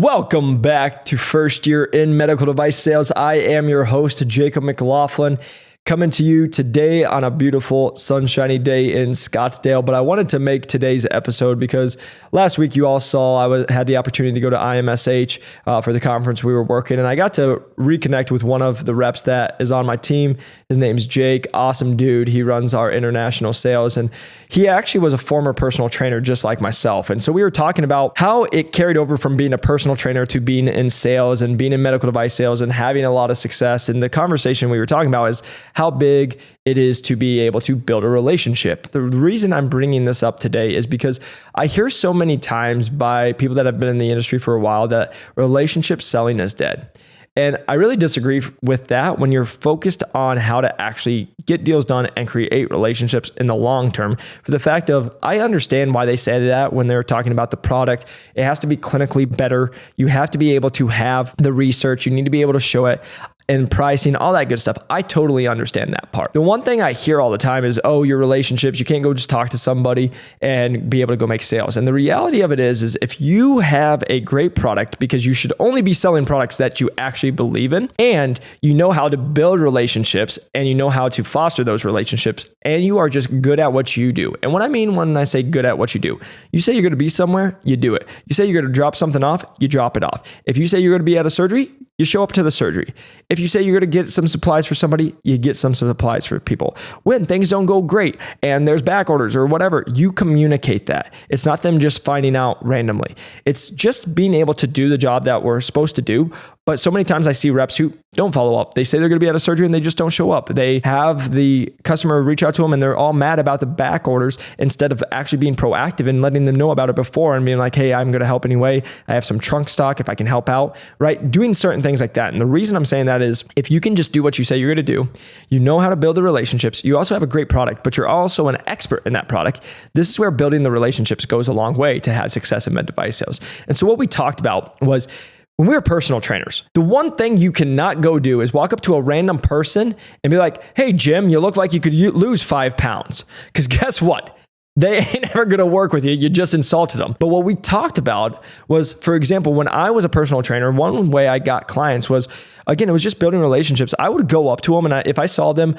Welcome back to First Year in Medical Device Sales. I am your host, Jacob McLaughlin, coming to you today on a beautiful sunshiny day in Scottsdale. But I wanted to make today's episode because last week you all saw I had the opportunity to go to IMSH for the conference we were working, and I got to reconnect with one of the reps that is on my team. His name's Jake, awesome dude. He runs our international sales, and he actually was a former personal trainer just like myself. And so we were talking about how it carried over from being a personal trainer to being in sales and being in medical device sales and having a lot of success. And the conversation we were talking about is how big it is to be able to build a relationship. The reason I'm bringing this up today is because I hear so many times by people that have been in the industry for a while that relationship selling is dead. And I really disagree with that when you're focused on how to actually get deals done and create relationships in the long term. For the fact of, I understand why they say that when they're talking about the product. It has to be clinically better. You have to be able to have the research. You need to be able to show it. And pricing, all that good stuff. I totally understand that part. The one thing I hear all the time is, oh, your relationships, you can't go just talk to somebody and be able to go make sales. And the reality of it is if you have a great product, because you should only be selling products that you actually believe in, and you know how to build relationships and you know how to foster those relationships, and you are just good at what you do. And what I mean when I say good at what you do, you say you're going to be somewhere, you do it. You say you're going to drop something off, you drop it off. If you say you're going to be at a surgery, you show up to the surgery. If you say you're going to get some supplies for somebody, you get some supplies for people. When things don't go great and there's back orders or whatever, you communicate that. It's not them just finding out randomly. It's just being able to do the job that we're supposed to do. But so many times I see reps who don't follow up. They say they're going to be at a surgery and they just don't show up. They have the customer reach out to them and they're all mad about the back orders instead of actually being proactive and letting them know about it before and being like, hey, I'm going to help anyway. I have some trunk stock if I can help out, right? Doing certain things like that. And the reason I'm saying that is if you can just do what you say you're going to do, you know how to build the relationships, you also have a great product, but you're also an expert in that product. This is where building the relationships goes a long way to have success in med device sales. And so what we talked about was, when we were personal trainers, the one thing you cannot go do is walk up to a random person and be like, hey, Jim, you look like you could lose 5 pounds. Because guess what? They ain't never going to work with you. You just insulted them. But what we talked about was, for example, when I was a personal trainer, one way I got clients was, again, it was just building relationships. I would go up to them and if I saw them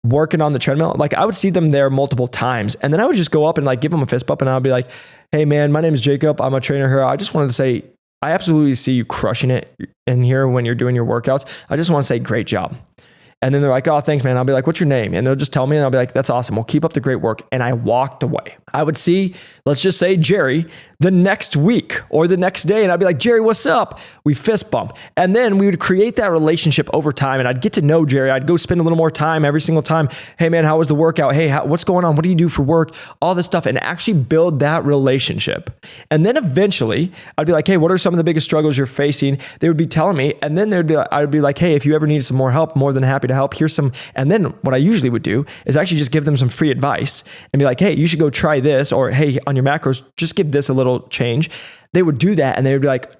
working on the treadmill, like I would see them there multiple times. And then I would just go up and like give them a fist bump and I'd be like, hey man, my name is Jacob. I'm a trainer here. I just wanted to say, I absolutely see you crushing it in here when you're doing your workouts. I just want to say great job. And then they're like, oh, thanks, man. I'll be like, what's your name? And they'll just tell me and I'll be like, that's awesome. Well, keep up the great work. And I walked away. I would see, let's just say Jerry, the next week or the next day. And I'd be like, Jerry, what's up? We fist bump. And then we would create that relationship over time. And I'd get to know Jerry. I'd go spend a little more time every single time. Hey man, how was the workout? Hey, what's going on? What do you do for work? All this stuff, and actually build that relationship. And then eventually I'd be like, hey, what are some of the biggest struggles you're facing? They would be telling me. And then I'd be like, hey, if you ever need some more help, more than happy to help. Here's some. And then what I usually would do is actually just give them some free advice and be like, hey, you should go try this, or hey, on your macros, just give this a little change. They would do that and they would be like,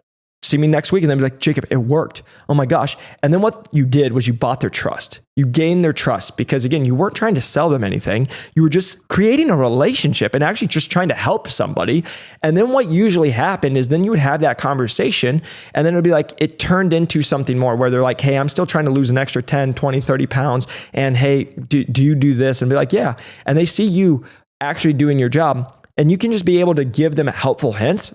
see me next week. And they'd be like, Jacob, it worked. Oh my gosh. And then what you did was you bought their trust. You gained their trust because again, you weren't trying to sell them anything. You were just creating a relationship and actually just trying to help somebody. And then what usually happened is then you would have that conversation and then it would be like, it turned into something more where they're like, hey, I'm still trying to lose an extra 10, 20, 30 pounds. And hey, do you do this? And be like, yeah. And they see you actually doing your job and you can just be able to give them helpful hints,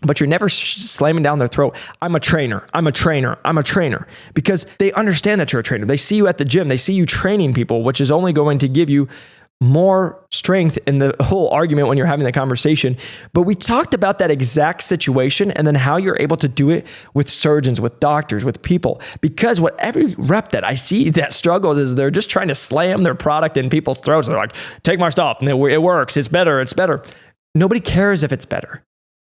but you're never slamming down their throat. I'm a trainer. I'm a trainer. I'm a trainer. Because they understand that you're a trainer. They see you at the gym. They see you training people, which is only going to give you more strength in the whole argument when you're having that conversation. But we talked about that exact situation and then how you're able to do it with surgeons, with doctors, with people. Because what every rep that I see that struggles is they're just trying to slam their product in people's throats. They're like, take my stuff. And it works. It's better. It's better. Nobody cares if it's better.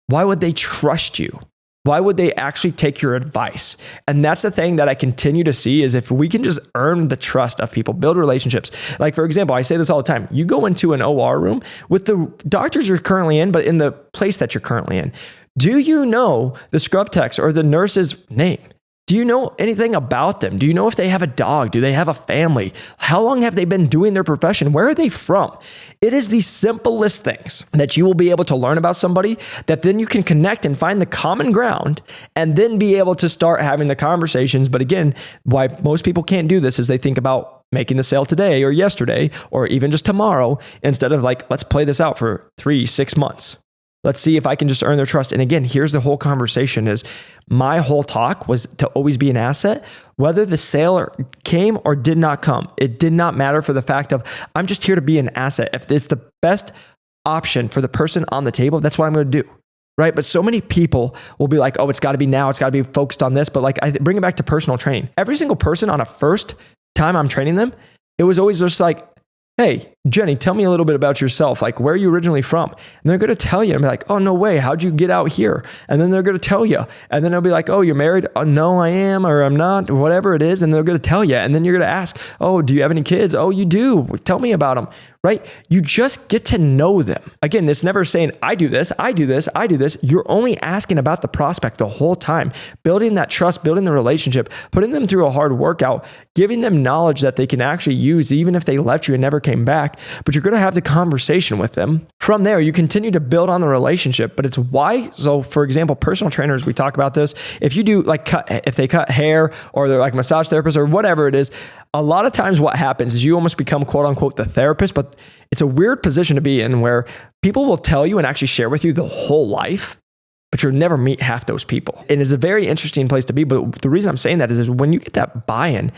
Why would they trust you? Why would they actually take your advice? And that's the thing that I continue to see is if we can just earn the trust of people, build relationships. Like for example, I say this all the time. You go into an OR room with the doctors you're currently in, but in the place that you're currently in. Do you know the scrub tech's or the nurse's name? Do you know anything about them? Do you know if they have a dog? Do they have a family? How long have they been doing their profession? Where are they from? It is the simplest things that you will be able to learn about somebody that then you can connect and find the common ground and then be able to start having the conversations. But again, why most people can't do this is they think about making the sale today or yesterday or even just tomorrow instead of like, let's play this out for 3-6 months. Let's see if I can just earn their trust. And again, here's the whole conversation is my whole talk was to always be an asset, whether the sale came or did not come. It did not matter for the fact of I'm just here to be an asset. If it's the best option for the person on the table, that's what I'm going to do. Right. But so many people will be like, oh, it's got to be now. It's got to be focused on this. But like I bring it back to personal training. Every single person on a first time I'm training them, it was always just like, hey, Jenny, tell me a little bit about yourself. Like, where are you originally from? And they're going to tell you. And be like, oh, no way. How'd you get out here? And then they're going to tell you. And then they'll be like, oh, you're married? Oh, no, I am, or I'm not, or whatever it is. And they're going to tell you. And then you're going to ask, oh, do you have any kids? Oh, you do. Tell me about them. Right? You just get to know them. Again, it's never saying, I do this, I do this, I do this. You're only asking about the prospect the whole time, building that trust, building the relationship, putting them through a hard workout, giving them knowledge that they can actually use, even if they left you and never came back. But you're going to have the conversation with them. From there, you continue to build on the relationship, but it's why. So for example, personal trainers, we talk about this. If you do like if they cut hair or they're like massage therapists or whatever it is, a lot of times what happens is you almost become quote unquote the therapist, but it's a weird position to be in where people will tell you and actually share with you the whole life, but you'll never meet half those people. And it's a very interesting place to be. But the reason I'm saying that is when you get that buy-in,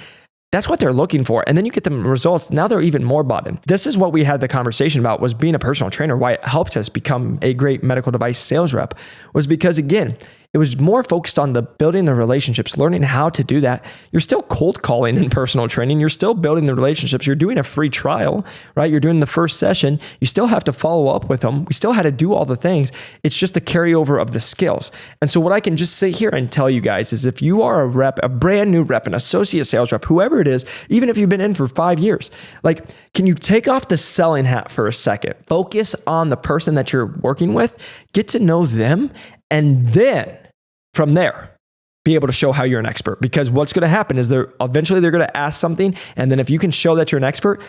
that's what they're looking for. And then you get the results. Now they're even more bought in. This is what we had the conversation about was being a personal trainer, why it helped us become a great medical device sales rep was because again, it was more focused on the building the relationships, learning how to do that. You're still cold calling in personal training. You're still building the relationships. You're doing a free trial, right? You're doing the first session. You still have to follow up with them. We still had to do all the things. It's just the carryover of the skills. And so what I can just sit here and tell you guys is if you are a rep, a brand new rep, an associate sales rep, whoever it is, even if you've been in for 5 years, like, can you take off the selling hat for a second? Focus on the person that you're working with, get to know them, and then from there, be able to show how you're an expert. Because what's going to happen is eventually they're going to ask something. And then if you can show that you're an expert,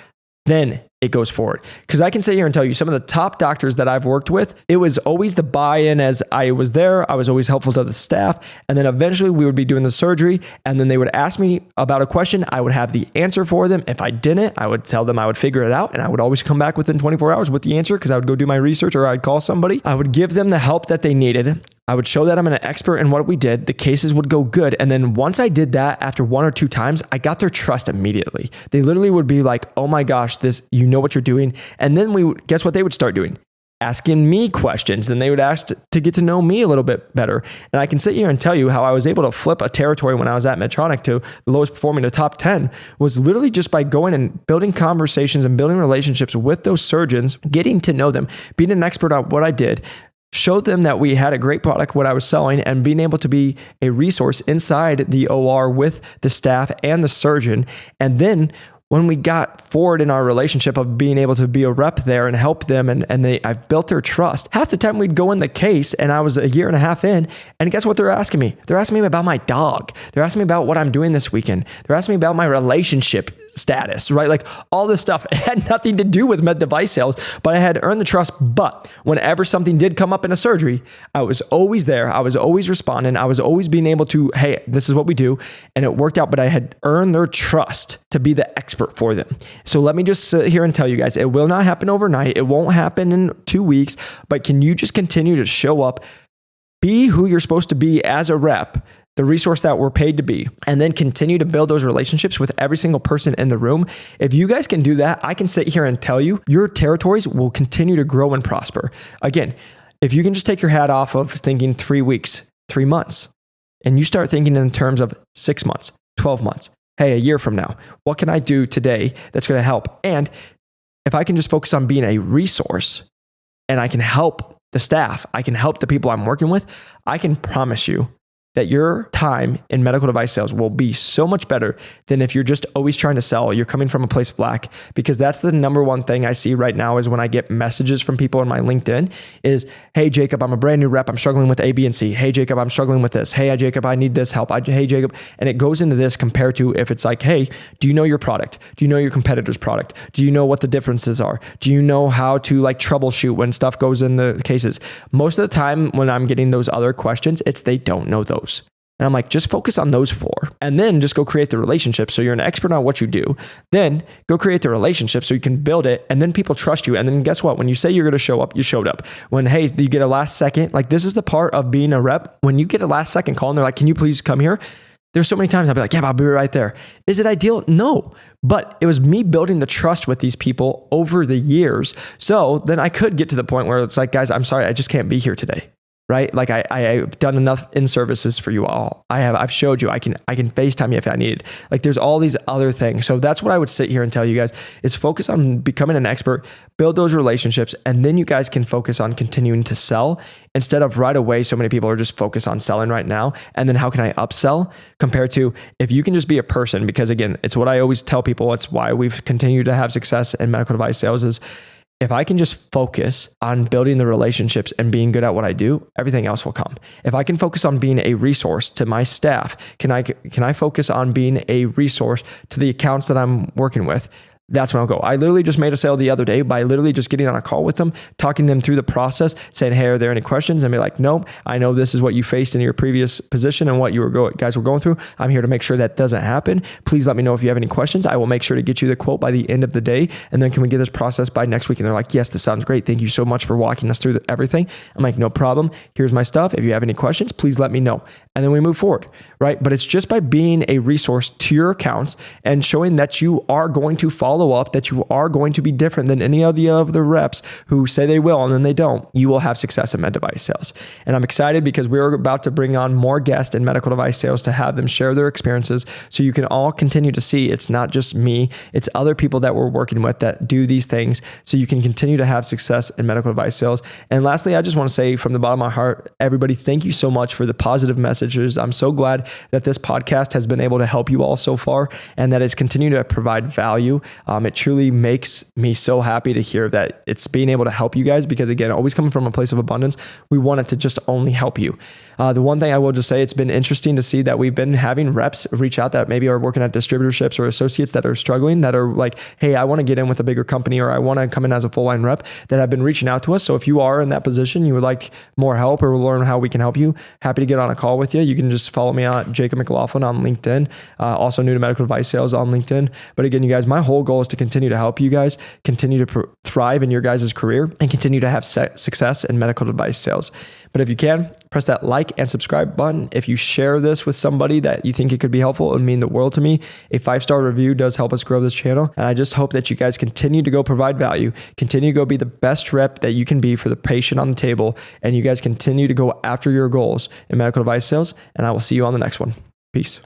then it goes forward. Because I can sit here and tell you some of the top doctors that I've worked with, it was always the buy-in as I was there. I was always helpful to the staff. And then eventually we would be doing the surgery. And then they would ask me about a question. I would have the answer for them. If I didn't, I would tell them I would figure it out. And I would always come back within 24 hours with the answer because I would go do my research or I'd call somebody. I would give them the help that they needed. I would show that I'm an expert in what we did. The cases would go good. And then once I did that, after 1 or 2 times, I got their trust immediately. They literally would be like, oh my gosh, you know what you're doing. And then guess what they would start doing? Asking me questions. Then they would ask to get to know me a little bit better. And I can sit here and tell you how I was able to flip a territory when I was at Medtronic to the lowest performing to top 10 was literally just by going and building conversations and building relationships with those surgeons, getting to know them, being an expert on what I did, showed them that we had a great product, what I was selling, and being able to be a resource inside the OR with the staff and the surgeon. And then when we got forward in our relationship of being able to be a rep there and help them I've built their trust. Half the time we'd go in the case and I was a year and a half in, and guess what they're asking me? They're asking me about my dog. They're asking me about what I'm doing this weekend. They're asking me about my relationship status, right? Like all this stuff. It had nothing to do with med device sales, but I had earned the trust. But whenever something did come up in a surgery, I was always there. I was always responding. I was always being able to, hey, this is what we do. And it worked out, but I had earned their trust to be the expert for them. So let me just sit here and tell you guys, it will not happen overnight. It won't happen in 2 weeks, but can you just continue to show up, be who you're supposed to be as a rep, the resource that we're paid to be, and then continue to build those relationships with every single person in the room. If you guys can do that, I can sit here and tell you your territories will continue to grow and prosper. Again, if you can just take your hat off of thinking 3 weeks, 3 months, and you start thinking in terms of 6 months, 12 months, hey, a year from now, what can I do today that's going to help? And if I can just focus on being a resource and I can help the staff, I can help the people I'm working with, I can promise you that your time in medical device sales will be so much better than if you're just always trying to sell. You're coming from a place of lack, because that's the number one thing I see right now is when I get messages from people on my LinkedIn is, hey, Jacob, I'm a brand new rep. I'm struggling with A, B, and C. Hey, Jacob, I'm struggling with this. Hey, Jacob, I need this help. Hey, Jacob. And it goes into this compared to if it's like, hey, do you know your product? Do you know your competitor's product? Do you know what the differences are? Do you know how to like troubleshoot when stuff goes in the cases? Most of the time when I'm getting those other questions, it's they don't know those. And I'm like, just focus on those 4 and then just go create the relationship. So you're an expert on what you do. Then go create the relationship so you can build it. And then people trust you. And then guess what? When you say you're going to show up, you showed up. When, hey, you get a last second, like this is the part of being a rep. When you get a last second call and they're like, can you please come here? There's so many times I'll be like, yeah, I'll be right there. Is it ideal? No, but it was me building the trust with these people over the years. So then I could get to the point where it's like, guys, I'm sorry, I just can't be here today. Right? Like I've done enough in services for you all. I've showed you, I can FaceTime you if I needed. Like there's all these other things. So that's what I would sit here and tell you guys is focus on becoming an expert, build those relationships, and then you guys can focus on continuing to sell instead of right away. So many people are just focused on selling right now. And then how can I upsell compared to if you can just be a person, because again, it's what I always tell people. It's why we've continued to have success in medical device sales is if I can just focus on building the relationships and being good at what I do, everything else will come. If I can focus on being a resource to my staff, can I focus on being a resource to the accounts that I'm working with? That's when I'll go. I literally just made a sale the other day by literally just getting on a call with them, talking them through the process, saying, hey, are there any questions? And be like, nope, I know this is what you faced in your previous position and what you guys were going through. I'm here to make sure that doesn't happen. Please let me know if you have any questions. I will make sure to get you the quote by the end of the day. And then can we get this process by next week? And they're like, yes, this sounds great. Thank you so much for walking us through everything. I'm like, no problem. Here's my stuff. If you have any questions, please let me know. And then we move forward, right? But it's just by being a resource to your accounts and showing that you are going to follow up, that you are going to be different than any of the other reps who say they will and then they don't. You will have success in med device sales. And I'm excited because we're about to bring on more guests in medical device sales to have them share their experiences so you can all continue to see it's not just me, it's other people that we're working with that do these things so you can continue to have success in medical device sales. And lastly, I just want to say from the bottom of my heart, everybody, thank you so much for the positive messages. I'm so glad that this podcast has been able to help you all so far and that it's continued to provide value. It truly makes me so happy to hear that it's being able to help you guys because again, always coming from a place of abundance, we want it to just only help you. The one thing I will just say, it's been interesting to see that we've been having reps reach out that maybe are working at distributorships or associates that are struggling, that are like, hey, I want to get in with a bigger company or I want to come in as a full line rep, that have been reaching out to us. So if you are in that position, you would like more help or learn how we can help you, happy to get on a call with you. You can just follow me at Jacob McLaughlin on LinkedIn, also new to medical device sales on LinkedIn. But again, you guys, my whole goal is to continue to help you guys continue to thrive in your guys' career and continue to have success in medical device sales. But if you can, press that like and subscribe button. If you share this with somebody that you think it could be helpful, it would mean the world to me. A 5-star review does help us grow this channel. And I just hope that you guys continue to go provide value, continue to go be the best rep that you can be for the patient on the table, and you guys continue to go after your goals in medical device sales. And I will see you on the next one. Peace.